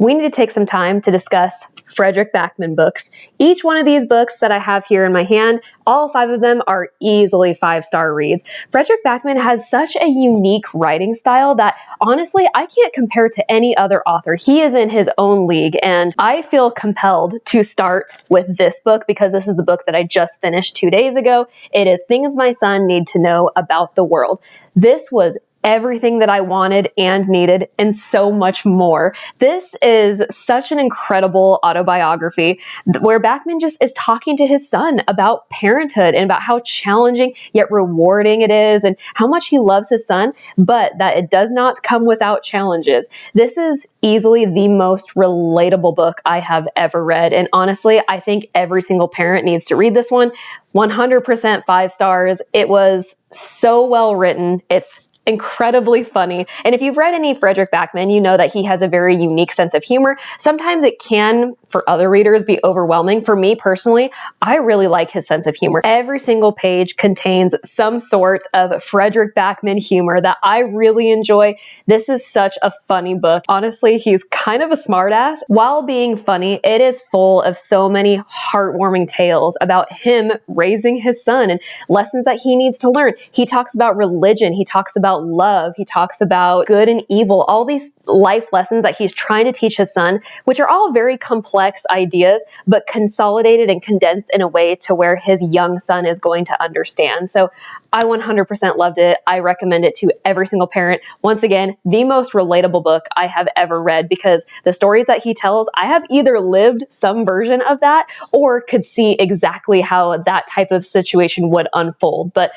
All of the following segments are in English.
we need to take some time to discuss Fredrik Backman books. Each one of these books that I have here in my hand, all 5 of them are easily 5-star reads. Fredrik Backman has such a unique writing style that honestly, I can't compare to any other author. He is in his own league, and I feel compelled to start with this book because this is the book that I just finished 2 days ago. It is Things My Son Need to Know About the World. This was everything that I wanted and needed and so much more. This is such an incredible autobiography where Backman just is talking to his son about parenthood and about how challenging yet rewarding it is and how much he loves his son, but that it does not come without challenges. This is easily the most relatable book I have ever read. And honestly, I think every single parent needs to read this one. 100% 5 stars. It was so well written. It's incredibly funny. And if you've read any Fredrik Backman, you know that he has a very unique sense of humor. Sometimes it can, for other readers, be overwhelming. For me personally, I really like his sense of humor. Every single page contains some sort of Fredrik Backman humor that I really enjoy. This is such a funny book. Honestly, he's kind of a smartass. While being funny, it is full of so many heartwarming tales about him raising his son and lessons that he needs to learn. He talks about religion. He talks about love. He talks about good and evil, all these life lessons that he's trying to teach his son, which are all very complex ideas, but consolidated and condensed in a way to where his young son is going to understand. So I 100% loved it. I recommend it to every single parent. Once again, the most relatable book I have ever read because the stories that he tells, I have either lived some version of that or could see exactly how that type of situation would unfold. But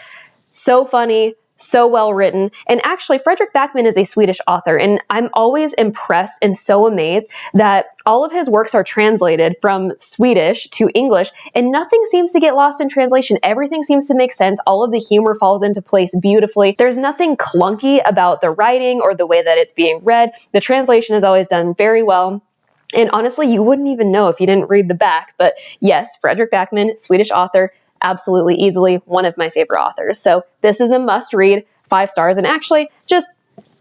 so funny, so well written. And actually, Fredrik Backman is a Swedish author, and I'm always impressed and so amazed that all of his works are translated from Swedish to English, and nothing seems to get lost in translation. Everything seems to make sense. All of the humor falls into place beautifully. There's nothing clunky about the writing or the way that it's being read. The translation is always done very well. And honestly, you wouldn't even know if you didn't read the back. But yes, Fredrik Backman, Swedish author, absolutely easily one of my favorite authors. So this is a must read, 5 stars. And actually, just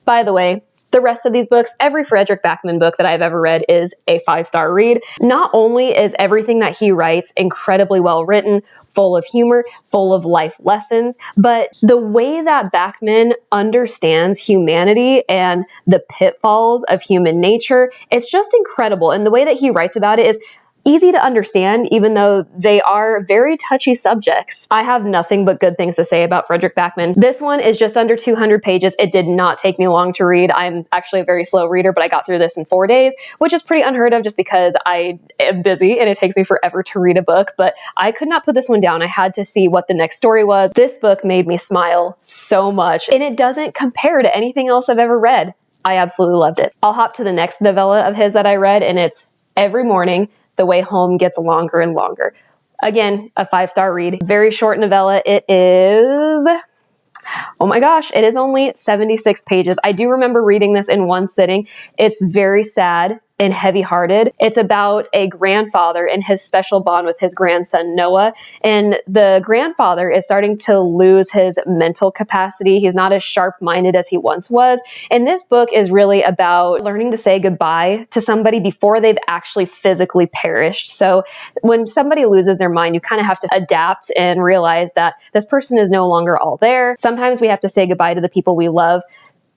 by the way, the rest of these books, every Fredrik Backman book that I've ever read is a 5-star read. Not only is everything that he writes incredibly well written, full of humor, full of life lessons, but the way that Backman understands humanity and the pitfalls of human nature, it's just incredible. And the way that he writes about it is easy to understand, even though they are very touchy subjects. I have nothing but good things to say about Fredrik Backman. This one is just under 200 pages. It did not take me long to read. I'm actually a very slow reader, but I got through this in 4 days, which is pretty unheard of just because I am busy and it takes me forever to read a book, but I could not put this one down. I had to see what the next story was. This book made me smile so much, and it doesn't compare to anything else I've ever read. I absolutely loved it. I'll hop to the next novella of his that I read, and it's Every Morning, The Way Home Gets Longer and Longer. Again, a 5-star read. Very short novella. It is, oh my gosh, it is only 76 pages. I do remember reading this in one sitting. It's very sad and heavy-hearted. It's about a grandfather and his special bond with his grandson, Noah. And the grandfather is starting to lose his mental capacity. He's not as sharp-minded as he once was. And this book is really about learning to say goodbye to somebody before they've actually physically perished. So when somebody loses their mind, you kind of have to adapt and realize that this person is no longer all there. Sometimes we have to say goodbye to the people we love.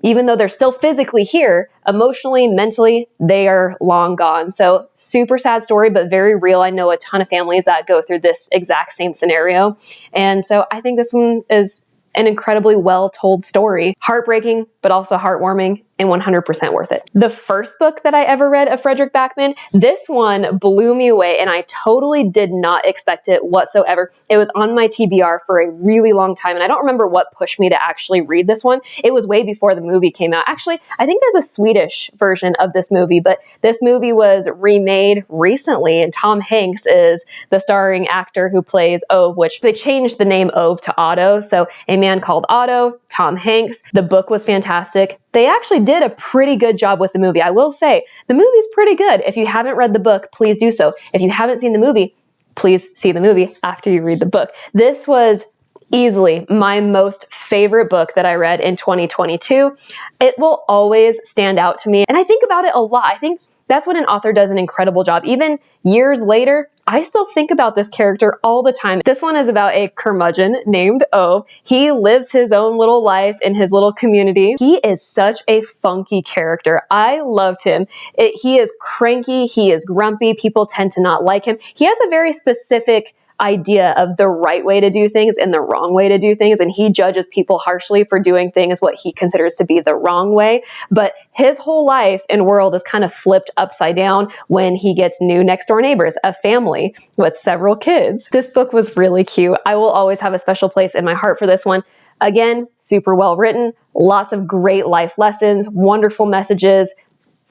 Even though they're still physically here, emotionally, mentally, they are long gone. So super sad story, but very real. I know a ton of families that go through this exact same scenario. And so I think this one is an incredibly well-told story. Heartbreaking, but also heartwarming and 100% worth it. The first book that I ever read of Fredrik Backman, this one blew me away and I totally did not expect it whatsoever. It was on my TBR for a really long time and I don't remember what pushed me to actually read this one. It was way before the movie came out. Actually, I think there's a Swedish version of this movie, but this movie was remade recently and Tom Hanks is the starring actor who plays Ove, which they changed the name Ove to Otto. So A Man Called Otto, Tom Hanks. The book was fantastic. They actually did a pretty good job with the movie. I will say, the movie's pretty good. If you haven't read the book, please do so. If you haven't seen the movie, please see the movie after you read the book. This was easily my most favorite book that I read in 2022. It will always stand out to me, and I think about it a lot. I think that's when an author does an incredible job. Even years later, I still think about this character all the time. This one is about a curmudgeon named Ove. He lives his own little life in his little community. He is such a funky character. I loved him. He is cranky, he is grumpy, people tend to not like him. He has a very specific idea of the right way to do things and the wrong way to do things, and he judges people harshly for doing things what he considers to be the wrong way. But his whole life and world is kind of flipped upside down when he gets new next door neighbors, a family with several kids. This book was really cute. I will always have a special place in my heart for this one. Again, super well written, lots of great life lessons, wonderful messages,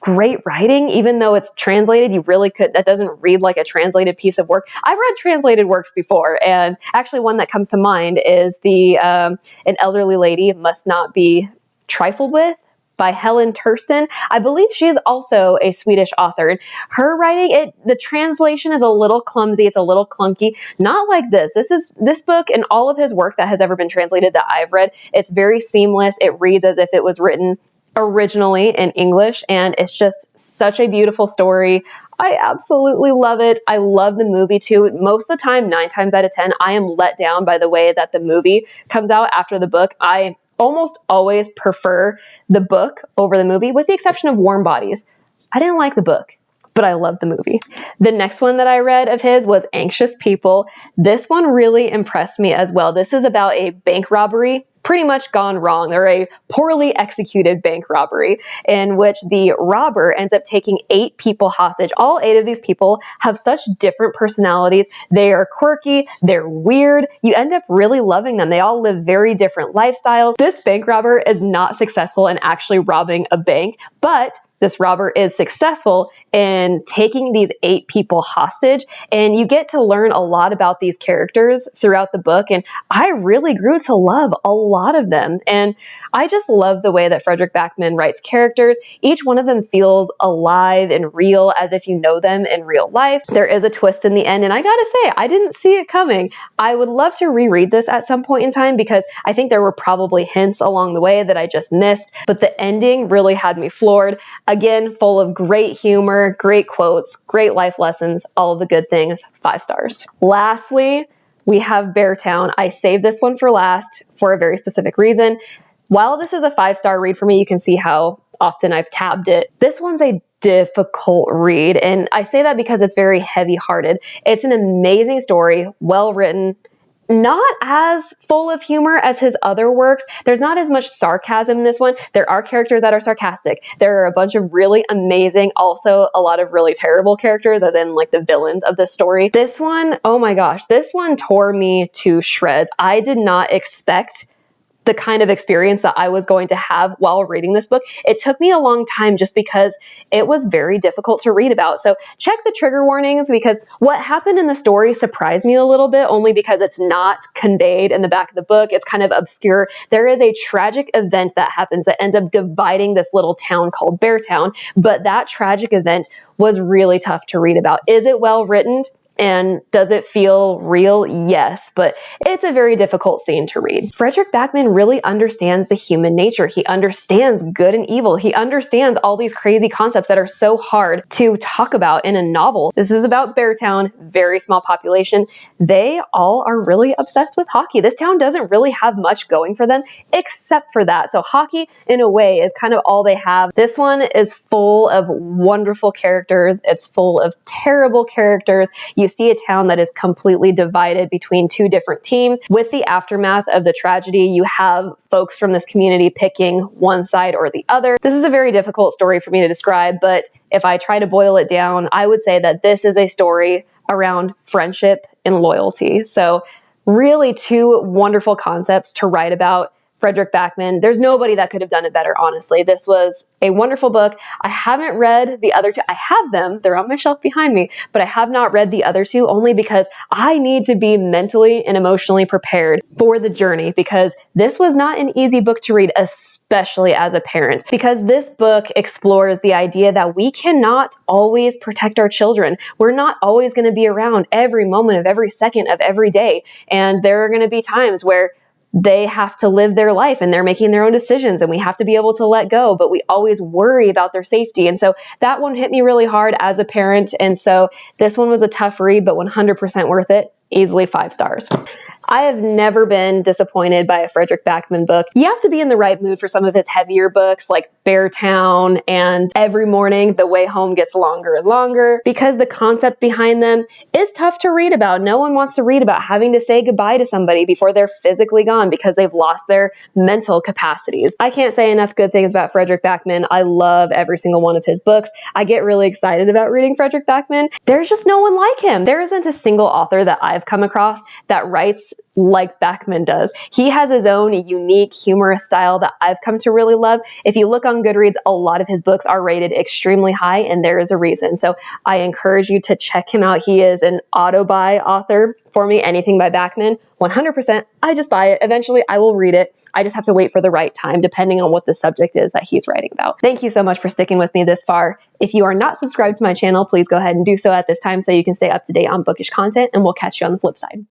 great writing. Even though it's translated, that doesn't read like a translated piece of work. I've read translated works before, and actually one that comes to mind is An Elderly Lady Must Not Be Trifled With by Helen Thurston. I believe she is also a Swedish author. Her writing, the translation is a little clumsy, it's a little clunky, not like this. This book and all of his work that has ever been translated that I've read, it's very seamless. It reads as if it was written originally in English, and it's just such a beautiful story. I absolutely love it. I love the movie too. Most of the time, 9 times out of 10, I am let down by the way that the movie comes out after the book. I almost always prefer the book over the movie, with the exception of Warm Bodies. I didn't like the book, but I love the movie. The next one that I read of his was Anxious People. This one really impressed me as well. This is about a bank robbery pretty much gone wrong, or a poorly executed bank robbery, in which the robber ends up taking 8 people hostage. All 8 of these people have such different personalities. They are quirky, they're weird. You end up really loving them. They all live very different lifestyles. This bank robber is not successful in actually robbing a bank, but this robber is successful in taking these 8 people hostage, and you get to learn a lot about these characters throughout the book, and I really grew to love a lot of them. And I just love the way that Fredrik Backman writes characters. Each one of them feels alive and real, as if you know them in real life. There is a twist in the end, and I gotta say, I didn't see it coming. I would love to reread this at some point in time, because I think there were probably hints along the way that I just missed, but the ending really had me floored. Again, full of great humor, great quotes, great life lessons, all of the good things, 5 stars. Lastly, we have Beartown. I saved this one for last for a very specific reason. While this is a 5-star read for me, you can see how often I've tabbed it. This one's a difficult read, and I say that because it's very heavy-hearted. It's an amazing story, well written, not as full of humor as his other works. There's not as much sarcasm in this one. There are characters that are sarcastic. There are a bunch of really amazing, also a lot of really terrible characters, as in like the villains of the story. This one, oh my gosh, this one tore me to shreds. I did not expect the kind of experience that I was going to have while reading this book. It took me a long time just because it was very difficult to read about. So check the trigger warnings, because what happened in the story surprised me a little bit, only because it's not conveyed in the back of the book. It's kind of obscure. There is a tragic event that happens that ends up dividing this little town called Beartown, but that tragic event was really tough to read about. Is it well written? And does it feel real? Yes, but it's a very difficult scene to read. Fredrik Backman really understands the human nature. He understands good and evil. He understands all these crazy concepts that are so hard to talk about in a novel. This is about Beartown, very small population. They all are really obsessed with hockey. This town doesn't really have much going for them except for that. So hockey, in a way, is kind of all they have. This one is full of wonderful characters. It's full of terrible characters. You see a town that is completely divided between 2 different teams. With the aftermath of the tragedy, you have folks from this community picking one side or the other. This is a very difficult story for me to describe, but if I try to boil it down, I would say that this is a story around friendship and loyalty. So really 2 wonderful concepts to write about Fredrik Backman. There's nobody that could have done it better, honestly. This was a wonderful book. I haven't read the other two. I have them. They're on my shelf behind me, but I have not read the other two only because I need to be mentally and emotionally prepared for the journey, because this was not an easy book to read, especially as a parent, because this book explores the idea that we cannot always protect our children. We're not always going to be around every moment of every second of every day. And there are going to be times where they have to live their life and they're making their own decisions, and we have to be able to let go, but we always worry about their safety. And so that one hit me really hard as a parent. And so this one was a tough read, but 100% worth it. Easily 5 stars. I have never been disappointed by a Fredrik Backman book. You have to be in the right mood for some of his heavier books like Beartown and Every Morning The Way Home Gets Longer and Longer, because the concept behind them is tough to read about. No one wants to read about having to say goodbye to somebody before they're physically gone because they've lost their mental capacities. I can't say enough good things about Fredrik Backman. I love every single one of his books. I get really excited about reading Fredrik Backman. There's just no one like him. There isn't a single author that I've come across that writes like Backman does. He has his own unique, humorous style that I've come to really love. If you look on Goodreads, a lot of his books are rated extremely high, and there is a reason. So I encourage you to check him out. He is an auto-buy author for me. Anything by Backman, 100%, I just buy it. Eventually, I will read it. I just have to wait for the right time, depending on what the subject is that he's writing about. Thank you so much for sticking with me this far. If you are not subscribed to my channel, please go ahead and do so at this time so you can stay up to date on bookish content, and we'll catch you on the flip side.